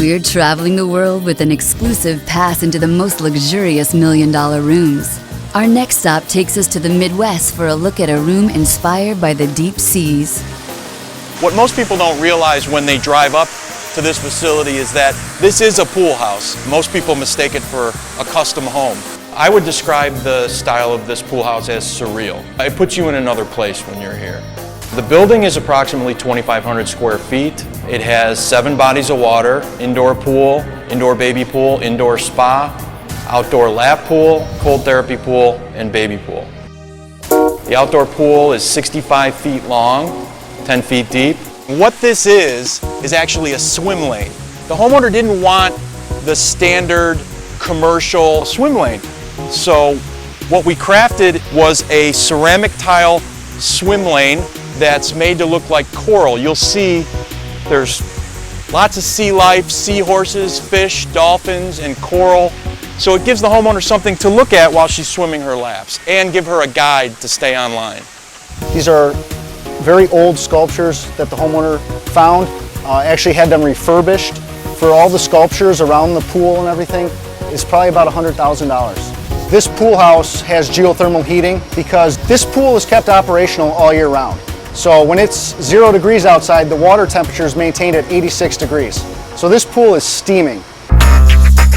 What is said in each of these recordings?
We're traveling the world with an exclusive pass into the most luxurious $1 million rooms. Our next stop takes us to the Midwest for a look at a room inspired by the deep seas. What most people don't realize when they drive up to this facility is that this is a pool house. Most people mistake it for a custom home. I would describe the style of this pool house as surreal. It puts you in another place when you're here. The building is approximately 2,500 square feet. It has 7 bodies of water, indoor pool, indoor baby pool, indoor spa, outdoor lap pool, cold therapy pool, and baby pool. The outdoor pool is 65 feet long, 10 feet deep. What this is actually a swim lane. The homeowner didn't want the standard commercial swim lane. So what we crafted was a ceramic tile swim lane that's made to look like coral. You'll see there's lots of sea life, seahorses, fish, dolphins, and coral. So it gives the homeowner something to look at while she's swimming her laps and give her a guide to stay online. These are very old sculptures that the homeowner found. Actually had them refurbished. For all the sculptures around the pool and everything, it's probably about $100,000. This pool house has geothermal heating because this pool is kept operational all year round. So when it's 0 degrees outside, the water temperature is maintained at 86 degrees. So this pool is steaming.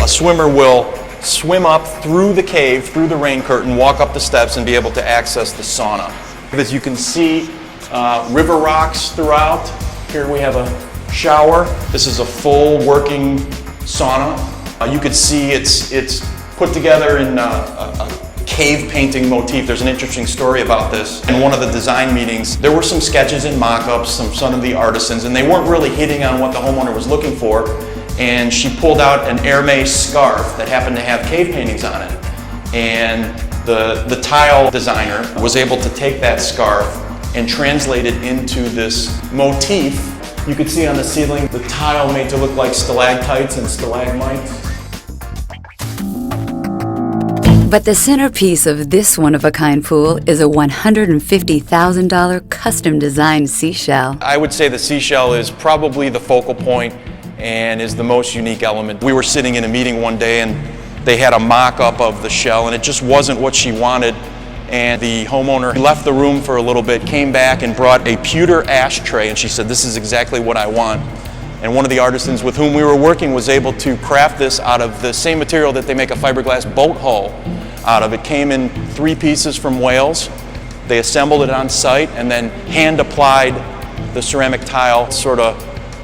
A swimmer will swim up through the cave, through the rain curtain, walk up the steps, and be able to access the sauna. As you can see, river rocks throughout. Here we have a shower. This is a full working sauna. You could see it's put together in a cave painting motif. There's an interesting story about this. In one of the design meetings, there were some sketches and mock-ups from some of the artisans, and they weren't really hitting on what the homeowner was looking for. And she pulled out an Hermes scarf that happened to have cave paintings on it. And the tile designer was able to take that scarf and translate it into this motif. You could see on the ceiling the tile made to look like stalactites and stalagmites. But the centerpiece of this one-of-a-kind pool is a $150,000 custom-designed Seashell. I would say the Seashell is probably the focal point and is the most unique element. We were sitting in a meeting one day and they had a mock-up of the shell and it just wasn't what she wanted. And the homeowner left the room for a little bit, came back and brought a pewter ashtray, and she said, "This is exactly what I want." And one of the artisans with whom we were working was able to craft this out of the same material that they make a fiberglass boat hull out of. It came in 3 pieces from Wales. They assembled it on site and then hand applied the ceramic tile, sort of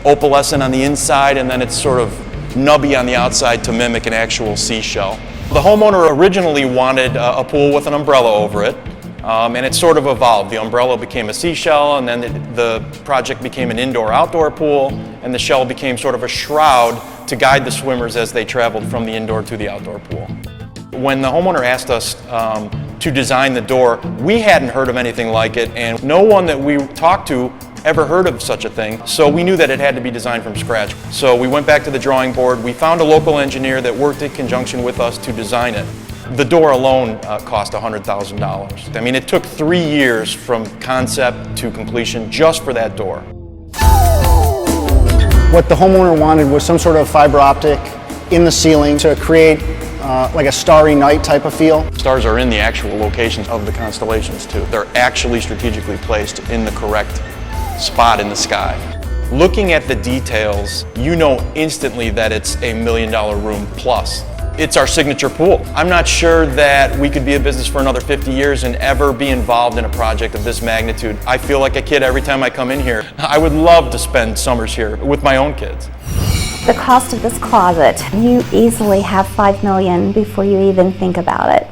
opalescent on the inside, and then it's sort of nubby on the outside to mimic an actual seashell. The homeowner originally wanted a pool with an umbrella over it, and it sort of evolved. The umbrella became a seashell, and then the project became an indoor-outdoor pool, and the shell became sort of a shroud to guide the swimmers as they traveled from the indoor to the outdoor pool. When the homeowner asked us to design the door, we hadn't heard of anything like it, and no one that we talked to ever heard of such a thing, so we knew that it had to be designed from scratch. So we went back to the drawing board, we found a local engineer that worked in conjunction with us to design it. The door alone cost $100,000. I mean, it took 3 years from concept to completion just for that door. What the homeowner wanted was some sort of fiber optic in the ceiling to create like a starry night type of feel. Stars are in the actual locations of the constellations too. They're actually strategically placed in the correct spot in the sky. Looking at the details, you know instantly that it's a $1 million room plus. It's our signature pool. I'm not sure that we could be a business for another 50 years and ever be involved in a project of this magnitude. I feel like a kid every time I come in here. I would love to spend summers here with my own kids. The cost of this closet, you easily have $5 million before you even think about it.